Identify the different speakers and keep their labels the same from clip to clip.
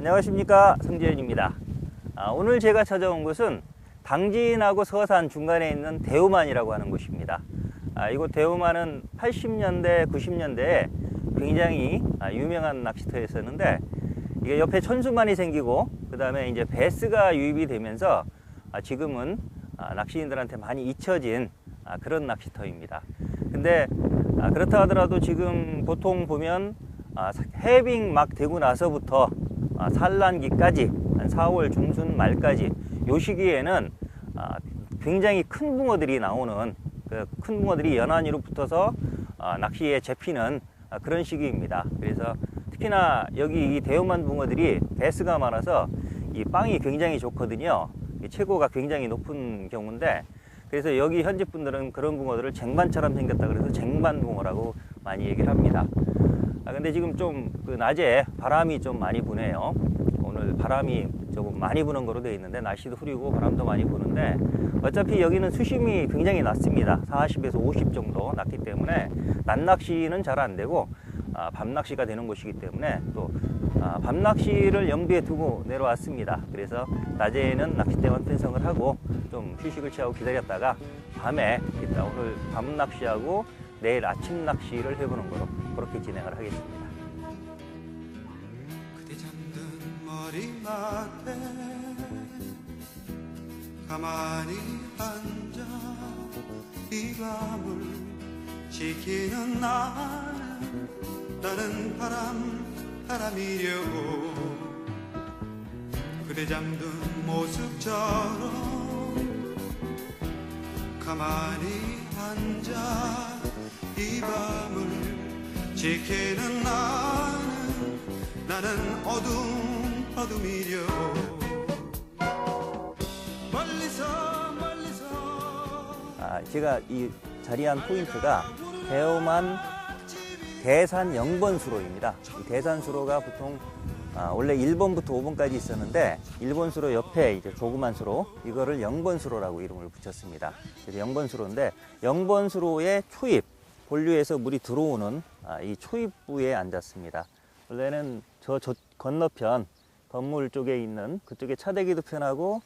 Speaker 1: 안녕하십니까, 성재현입니다. 오늘 제가 찾아온 곳은 당진하고 서산 중간에 있는 대우만이라고 하는 곳입니다. 이곳 대우만은 80년대 90년대에 굉장히 유명한 낚시터였었는데, 이게 옆에 천수만이 생기고 그 다음에 이제 배스가 유입이 되면서 지금은 낚시인들한테 많이 잊혀진 그런 낚시터입니다. 근데 그렇다 하더라도 지금 보통 보면 해빙 막 되고 나서부터 산란기까지 한 4월 중순 말까지 요 시기에는 굉장히 큰 붕어들이 나오는, 그 큰 붕어들이 연안위로 붙어서 낚시에 잡히는 그런 시기입니다. 그래서 특히나 여기 이 대우만 붕어들이 배스가 많아서 이 빵이 굉장히 좋거든요. 최고가 굉장히 높은 경우인데, 그래서 여기 현지 분들은 그런 붕어들을 쟁반처럼 생겼다 그래서 쟁반붕어라고 많이 얘기를 합니다. 근데 지금 좀 그 낮에 바람이 좀 많이 부네요. 오늘 바람이 조금 많이 부는 거로 되어 있는데, 날씨도 흐리고 바람도 많이 부는데, 어차피 여기는 수심이 굉장히 낮습니다. 40에서 50 정도 낮기 때문에 낮 낚시는 잘 안 되고 밤 낚시가 되는 곳이기 때문에, 또 밤 낚시를 염두에 두고 내려왔습니다. 그래서 낮에는 낚싯대만 편성을 하고 좀 휴식을 취하고 기다렸다가 밤에 이따 오늘 밤 낚시하고 내일 아침 낚시를 해보는 거로 그렇게 진행을 하겠습니다.
Speaker 2: 그대 잠든 머리맡에 가만히 앉아 이 밤을 지키는 나는 바람이려고 그대 잠든 모습처럼 가만히 앉아 이 밤을 지키는 나는 어둠이려고 멀리서
Speaker 1: 제가 이 자리한 포인트가 대우만 대산 0번수로입니다. 이 대산 수로가 보통 원래 1번부터 5번까지 있었는데, 1번 수로 옆에 이제 조그만 수로, 이거를 0번 수로라고 이름을 붙였습니다. 그래서 0번 수로인데, 0번 수로의 초입, 본류에서 물이 들어오는 이 초입부에 앉았습니다. 원래는 저 건너편 건물 쪽에 있는 그쪽에 차대기도 편하고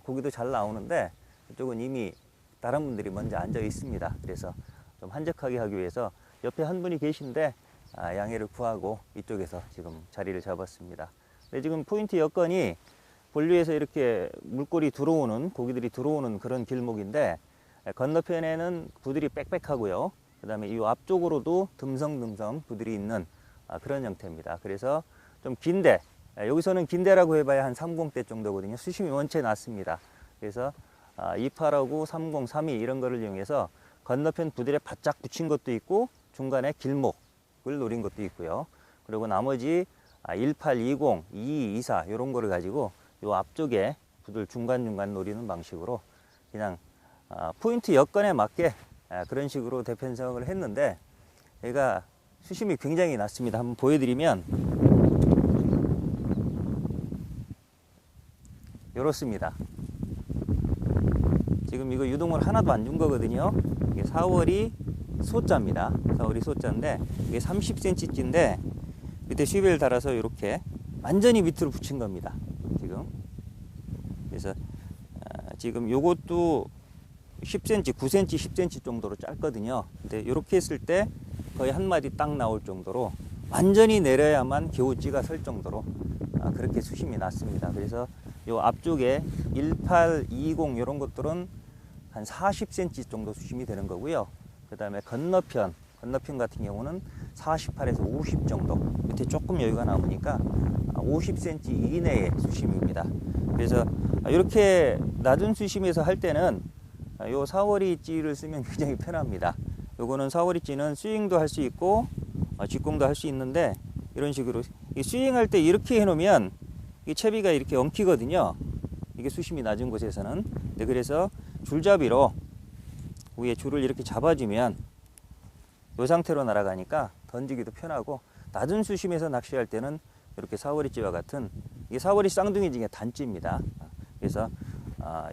Speaker 1: 고기도 잘 나오는데, 그쪽은 이미 다른 분들이 먼저 앉아 있습니다. 그래서 좀 한적하게 하기 위해서 옆에 한 분이 계신데 양해를 구하고 이쪽에서 지금 자리를 잡았습니다. 근데 지금 포인트 여건이 본류에서 이렇게 물꼬리 들어오는, 고기들이 들어오는 그런 길목인데, 건너편에는 부들이 빽빽하고요. 그 다음에 이 앞쪽으로도 듬성듬성 부들이 있는 그런 형태입니다. 그래서 좀 긴데, 여기서는 긴데라고 해봐야 한 30대 정도거든요. 수심이 원체 낮습니다. 그래서 28하고 30, 32 이런 거를 이용해서 건너편 부들에 바짝 붙인 것도 있고, 중간에 길목을 노린 것도 있고요. 그리고 나머지 18, 20, 22, 24 이런 거를 가지고 요 앞쪽에 부들 중간중간 노리는 방식으로 그냥 포인트 여건에 맞게 그런 식으로 대편성을 했는데, 얘가 수심이 굉장히 낮습니다. 한번 보여드리면 이렇습니다. 지금 이거 유동을 하나도 안 준 거거든요. 이게 4월이 소자입니다. 4월이 소자인데 이게 30cm인데 밑에 슈벨 달아서 이렇게 완전히 밑으로 붙인 겁니다. 지금. 그래서 지금 요것도 10cm, 9cm, 10cm 정도로 짧거든요. 근데 이렇게 했을 때 거의 한 마디 딱 나올 정도로 완전히 내려야만 겨우찌가 설 정도로 그렇게 수심이 낮습니다. 그래서 요 앞쪽에 18, 20 이런 것들은 한 40cm 정도 수심이 되는 거고요. 그 다음에 건너편 같은 경우는 48에서 50 정도, 밑에 조금 여유가 남으니까 50cm 이내의 수심입니다. 그래서 이렇게 낮은 수심에서 할 때는 요 4월이 찌를 쓰면 굉장히 편합니다. 요거는 4월이 찌는 스윙도 할 수 있고 직공도 할 수 있는데, 이런 식으로 스윙할 때 이렇게 해놓으면 이 채비가 이렇게 엉키거든요. 이게 수심이 낮은 곳에서는. 네, 그래서 줄잡이로 위에 줄을 이렇게 잡아주면 이 상태로 날아가니까 던지기도 편하고, 낮은 수심에서 낚시할 때는 이렇게 사거리찌와 같은, 이게 사거리 쌍둥이 중에 단찌입니다. 그래서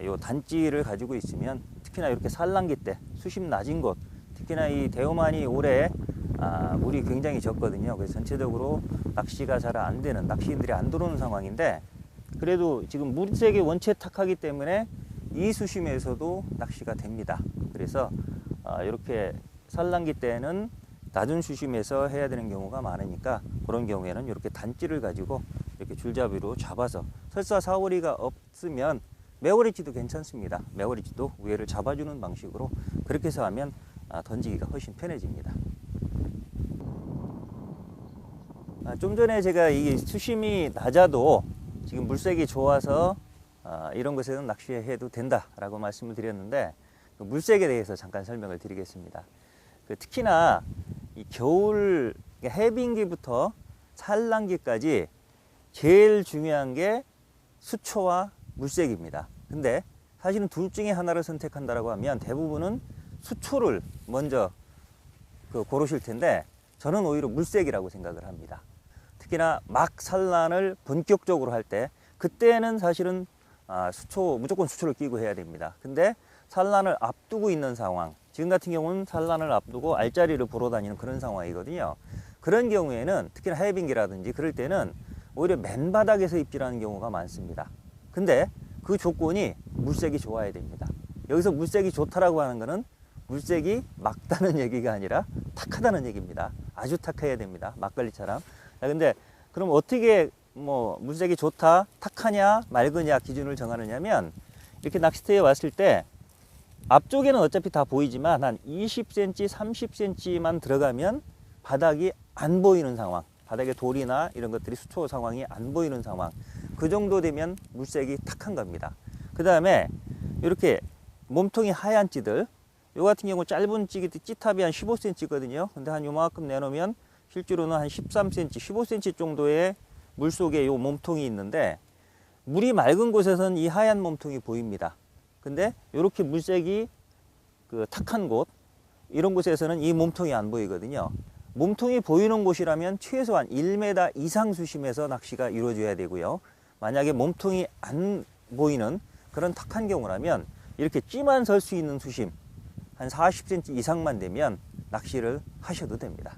Speaker 1: 이 단찌를 가지고 있으면 특히나 이렇게 산란기 때 수심 낮은 곳, 특히나 이 대우만이 올해 물이 굉장히 적거든요. 그래서 전체적으로 낚시가 잘 안 되는, 낚시인들이 안 들어오는 상황인데, 그래도 지금 물색이 원체 탁하기 때문에 이 수심에서도 낚시가 됩니다. 그래서 이렇게 산란기 때는 낮은 수심에서 해야 되는 경우가 많으니까, 그런 경우에는 이렇게 단찌를 가지고 이렇게 줄잡이로 잡아서, 설사 사거리가 없으면 매거리치도 괜찮습니다. 매거리치도 위에를 잡아주는 방식으로 그렇게 해서 하면 던지기가 훨씬 편해집니다. 좀 전에 제가 이 수심이 낮아도 지금 물색이 좋아서 이런 곳에는 낚시해도 된다라고 말씀을 드렸는데, 그 물색에 대해서 잠깐 설명을 드리겠습니다. 특히나 이 겨울 해빙기부터 산란기까지 제일 중요한 게 수초와 물색입니다. 근데 사실은 둘 중에 하나를 선택한다라고 하면 대부분은 수초를 먼저 고르실 텐데, 저는 오히려 물색이라고 생각을 합니다. 특히나 막 산란을 본격적으로 할 때, 그때는 사실은 무조건 수초를 끼고 해야 됩니다. 근데 산란을 앞두고 있는 상황, 지금 같은 경우는 산란을 앞두고 알짜리를 보러 다니는 그런 상황이거든요. 그런 경우에는 특히나 해빙기라든지 그럴 때는 오히려 맨바닥에서 입질하는 경우가 많습니다. 근데 그 조건이 물색이 좋아야 됩니다. 여기서 물색이 좋다라고 하는 것은 물색이 맑다는 얘기가 아니라 탁하다는 얘기입니다. 아주 탁해야 됩니다. 막걸리처럼. 근데 그럼 어떻게 물색이 좋다, 탁하냐, 맑으냐 기준을 정하느냐면, 이렇게 낚시터에 왔을 때 앞쪽에는 어차피 다 보이지만 한 20cm, 30cm만 들어가면 바닥이 안 보이는 상황, 바닥에 돌이나 이런 것들이 수초 상황이 안 보이는 상황, 그 정도 되면 물색이 탁한 겁니다. 그 다음에 이렇게 몸통이 하얀 찌들, 요 같은 경우 짧은 찌탑이 한 15cm거든요. 근데 한 요만큼 내놓으면 실제로는 한 13cm, 15cm 정도의 물 속에 요 몸통이 있는데, 물이 맑은 곳에서는 이 하얀 몸통이 보입니다. 근데 이렇게 물색이 탁한 곳, 이런 곳에서는 이 몸통이 안 보이거든요. 몸통이 보이는 곳이라면 최소한 1m 이상 수심에서 낚시가 이루어져야 되고요. 만약에 몸통이 안 보이는 그런 탁한 경우라면 이렇게 찌만 설 수 있는 수심 한 40cm 이상만 되면 낚시를 하셔도 됩니다.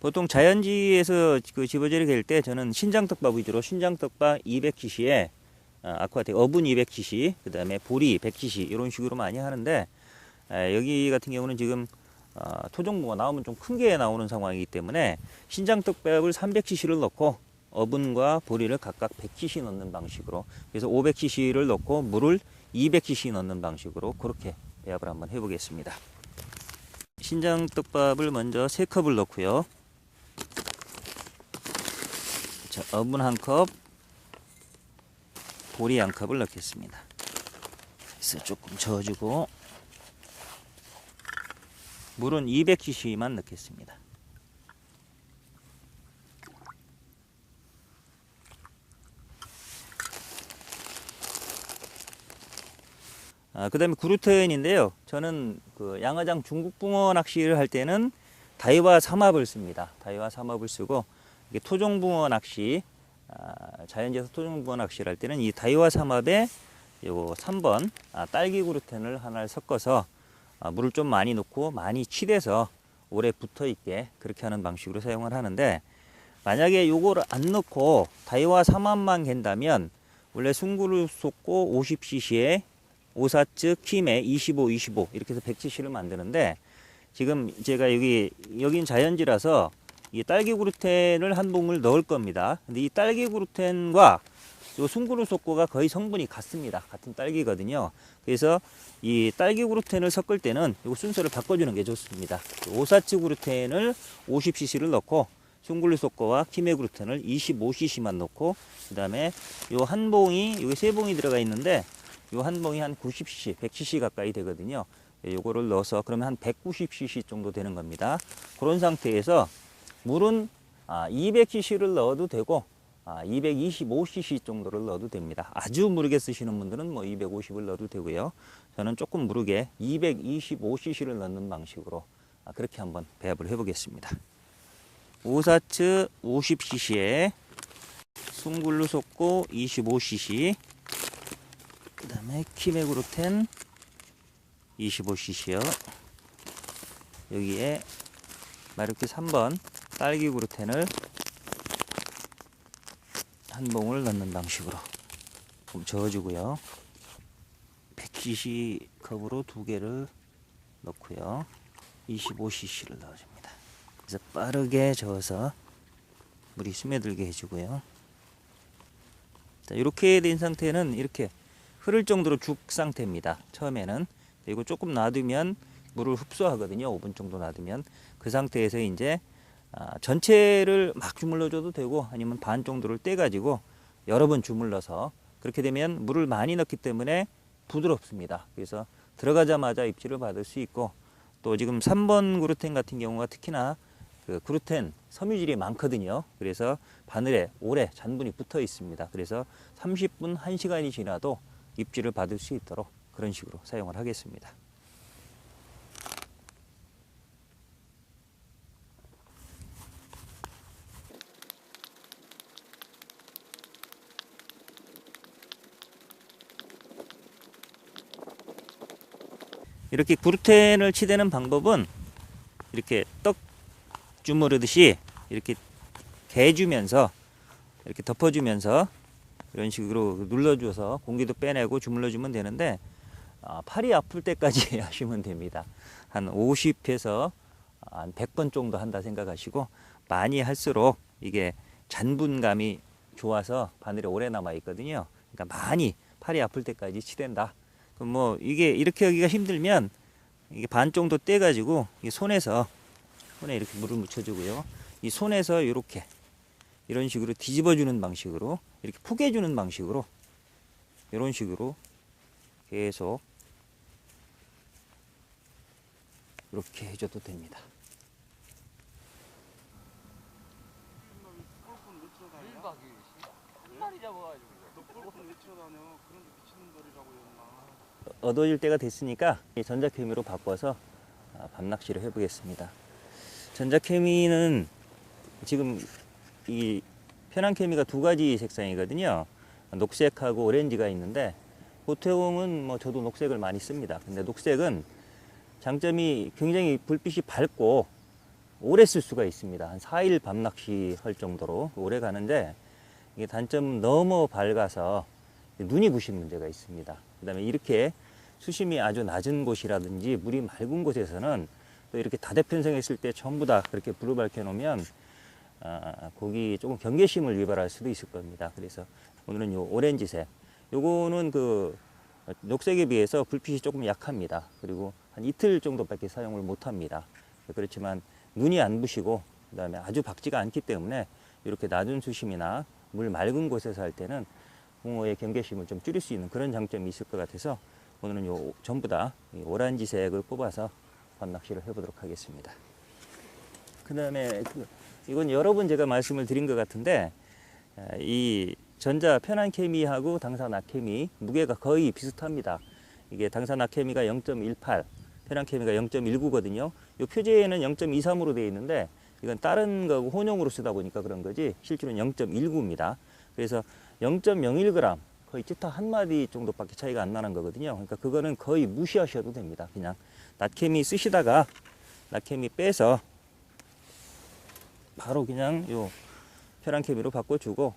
Speaker 1: 보통 자연지에서 집어지게 될 때 저는 신장떡밥 위주로, 신장떡밥 200cc에 아쿠아텍 어분 200cc, 그 다음에 보리 100cc 이런 식으로 많이 하는데, 여기 같은 경우는 지금 토종붕어 나오면 좀 큰 게 나오는 상황이기 때문에 신장떡밥을 300cc를 넣고 어분과 보리를 각각 100cc 넣는 방식으로, 그래서 500cc를 넣고 물을 200cc 넣는 방식으로 그렇게 배합을 한번 해보겠습니다. 신장떡밥을 먼저 3컵을 넣고요. 자, 어분 1컵, 보리 1컵을 넣겠습니다. 그래서 조금 저어주고 물은 200cc만 넣겠습니다. 그 다음에 구루텐인데요. 저는 양어장 중국붕어 낚시를 할 때는 다이와 삼합을 씁니다. 다이와 삼합을 쓰고, 이게 토종붕어 낚시, 자연지에서 토종붕어 낚시를 할 때는 이 다이와 삼합에 요 3번 딸기 구루텐을 하나를 섞어서 물을 좀 많이 넣고 많이 치대서 오래 붙어 있게 그렇게 하는 방식으로 사용을 하는데, 만약에 요거를 안 넣고 다이와 삼합만 갠다면 원래 숭구를 쏟고 50cc에 오사츠 킴에 25, 25 이렇게 해서 100cc를 만드는데, 지금 제가 여긴 자연지라서 이 딸기 구루텐을 한 봉을 넣을 겁니다. 근데 이 딸기 구루텐과 요 숭구루소꼬가 거의 성분이 같습니다. 같은 딸기거든요. 그래서 이 딸기 구루텐을 섞을 때는 요 순서를 바꿔주는 게 좋습니다. 오사츠 구루텐을 50cc를 넣고 숭구루소꼬와 키메 구루텐을 25cc만 넣고, 그 다음에 요 한 봉이, 여기 3봉이 들어가 있는데 요 한 봉이 한 90cc, 100cc 가까이 되거든요. 요거를 넣어서 그러면 한 190cc 정도 되는 겁니다. 그런 상태에서 물은 200cc를 넣어도 되고 225cc 정도를 넣어도 됩니다. 아주 무르게 쓰시는 분들은 250을 넣어도 되고요. 저는 조금 무르게 225cc를 넣는 방식으로 그렇게 한번 배합을 해 보겠습니다. 오사츠 50cc에 숭굴루 쏟고 25cc, 그 다음에 키메 구루텐 25cc요. 여기에 마르키 3번 딸기 그루텐을 한 봉을 넣는 방식으로 좀 저어주고요. 100cc 컵으로 2개를 넣고요. 25cc를 넣어줍니다. 그래서 빠르게 저어서 물이 스며들게 해주고요. 자, 이렇게 된 상태는 이렇게 흐를 정도로 죽 상태입니다. 처음에는. 그리고 조금 놔두면 물을 흡수하거든요. 5분 정도 놔두면. 그 상태에서 이제 전체를 막 주물러 줘도 되고 아니면 반 정도를 떼가지고 여러 번 주물러서, 그렇게 되면 물을 많이 넣기 때문에 부드럽습니다. 그래서 들어가자마자 입질을 받을 수 있고, 또 지금 3번 그루텐 같은 경우가 특히나 그 그루텐 섬유질이 많거든요. 그래서 바늘에 오래 잔분이 붙어 있습니다. 그래서 30분, 1시간이 지나도 입질을 받을 수 있도록 그런 식으로 사용을 하겠습니다. 이렇게 그루텐을 치대는 방법은 이렇게 떡 주무르듯이 이렇게 개주면서 이렇게 덮어주면서 이런 식으로 눌러줘서 공기도 빼내고 주물러주면 되는데, 팔이 아플 때까지 하시면 됩니다. 한 50에서 한 100번 정도 한다 생각하시고, 많이 할수록 이게 잔분감이 좋아서 바늘에 오래 남아 있거든요. 그러니까 많이 팔이 아플 때까지 치댄다. 그럼 뭐 이게 이렇게 하기가 힘들면 이게 반 정도 떼가지고 이 손에 이렇게 물을 묻혀주고요. 이 손에서 이렇게 이런 식으로 뒤집어주는 방식으로, 이렇게 포개주는 방식으로, 이런 식으로 계속 이렇게 해줘도 됩니다. 어두워질 때가 됐으니까 전자케미로 바꿔서 밤낚시를 해보겠습니다. 전자케미는 지금 이 편안케미가 2가지 색상이거든요. 녹색하고 오렌지가 있는데, 보통은 뭐 저도 녹색을 많이 씁니다. 근데 녹색은 장점이 굉장히 불빛이 밝고 오래 쓸 수가 있습니다. 한 4일 밤낚시 할 정도로 오래 가는데, 이게 단점은 너무 밝아서 눈이 부신 문제가 있습니다. 그 다음에 이렇게 수심이 아주 낮은 곳이라든지 물이 맑은 곳에서는 또 이렇게 다대편성했을 때 전부 다 그렇게 불을 밝혀 놓으면 고기 조금 경계심을 유발할 수도 있을 겁니다. 그래서 오늘은 요 오렌지색, 요거는 그 녹색에 비해서 불빛이 조금 약합니다. 그리고 한 이틀 정도밖에 사용을 못 합니다. 그렇지만 눈이 안 부시고 그 다음에 아주 밝지가 않기 때문에 이렇게 낮은 수심이나 물 맑은 곳에서 할 때는 붕어의 경계심을 좀 줄일 수 있는 그런 장점이 있을 것 같아서 오늘은 요 전부 다 오렌지색을 뽑아서 밤낚시를 해보도록 하겠습니다. 그 다음에 이건 여러 번 제가 말씀을 드린 것 같은데, 이 전자 편안케미하고 당산 아케미 무게가 거의 비슷합니다. 이게 당산 아케미가 0.18, 편안케미가 0.19거든요. 이 표제에는 0.23으로 되어 있는데 이건 다른 거하고 혼용으로 쓰다 보니까 그런 거지, 실제로는 0.19입니다. 그래서 0.01g, 거의 찌타 한 마디 정도밖에 차이가 안 나는 거거든요. 그러니까 그거는 거의 무시하셔도 됩니다. 그냥 낫케미 쓰시다가 낫케미 빼서 바로 그냥 요 편안케미로 바꿔주고,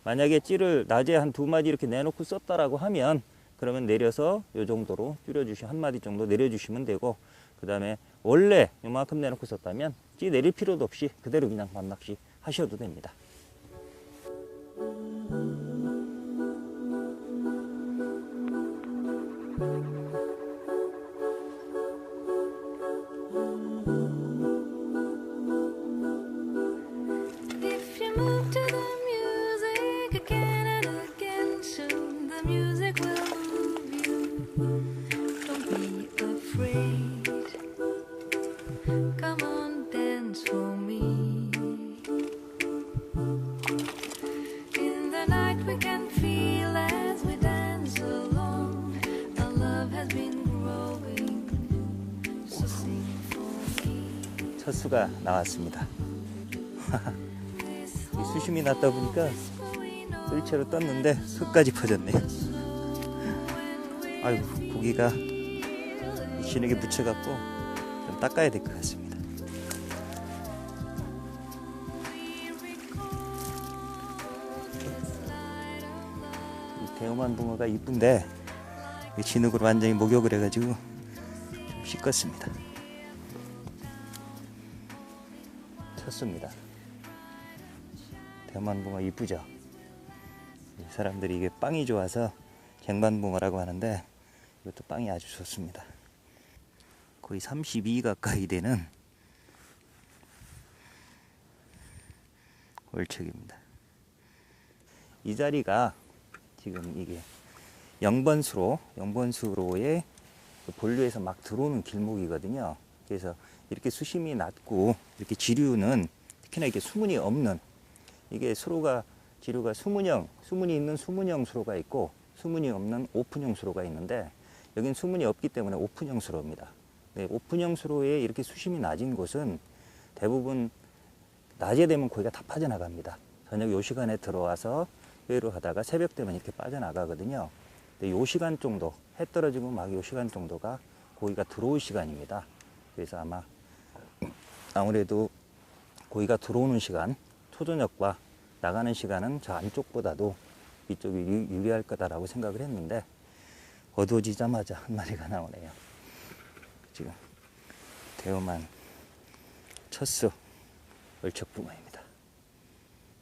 Speaker 1: 만약에 찌를 낮에 한 2마디 이렇게 내놓고 썼다라고 하면 그러면 내려서 요 정도로 줄여주시면 한 마디 정도 내려주시면 되고, 그 다음에 원래 요만큼 내놓고 썼다면 찌 내릴 필요도 없이 그대로 그냥 밤낚시 하셔도 됩니다. 첫 수가 나왔습니다. 이 수심이 낮다 보니까 뜰채로 떴는데 흙까지 퍼졌네요. 아이고, 고기가 진흙에 묻혀갖고 좀 닦아야 될 것 같습니다. 이 대우만 붕어가 이쁜데 진흙으로 완전히 목욕을 해가지고 좀 씻었습니다. 쳤습니다. 대우만 붕어 이쁘죠? 사람들이 이게 빵이 좋아서 쟁반붕어라고 하는데 이것도 빵이 아주 좋습니다. 거의 32 가까이 되는 월척입니다. 이 자리가 지금 이게 영번수로의 본류에서 막 들어오는 길목이거든요. 그래서 이렇게 수심이 낮고 이렇게 지류는 특히나 이게 수문이 없는, 이게 지류가 수문이 있는 수문형 수로가 있고 수문이 없는 오픈형 수로가 있는데, 여긴 수문이 없기 때문에 오픈형 수로입니다. 네, 오픈형 수로에 이렇게 수심이 낮은 곳은 대부분 낮에 되면 고기가 다 빠져나갑니다. 저녁 요 시간에 들어와서 회로 하다가 새벽 되면 이렇게 빠져나가거든요. 근데 요 시간 정도, 해 떨어지고 막 요 시간 정도가 고기가 들어올 시간입니다. 그래서 아무래도 고기가 들어오는 시간, 초저녁과 나가는 시간은 저 안쪽보다도 이쪽이 유리할 거다라고 생각을 했는데, 어두워지자마자 한 마리가 나오네요. 지금 대우만 첫수 월척붕어입니다.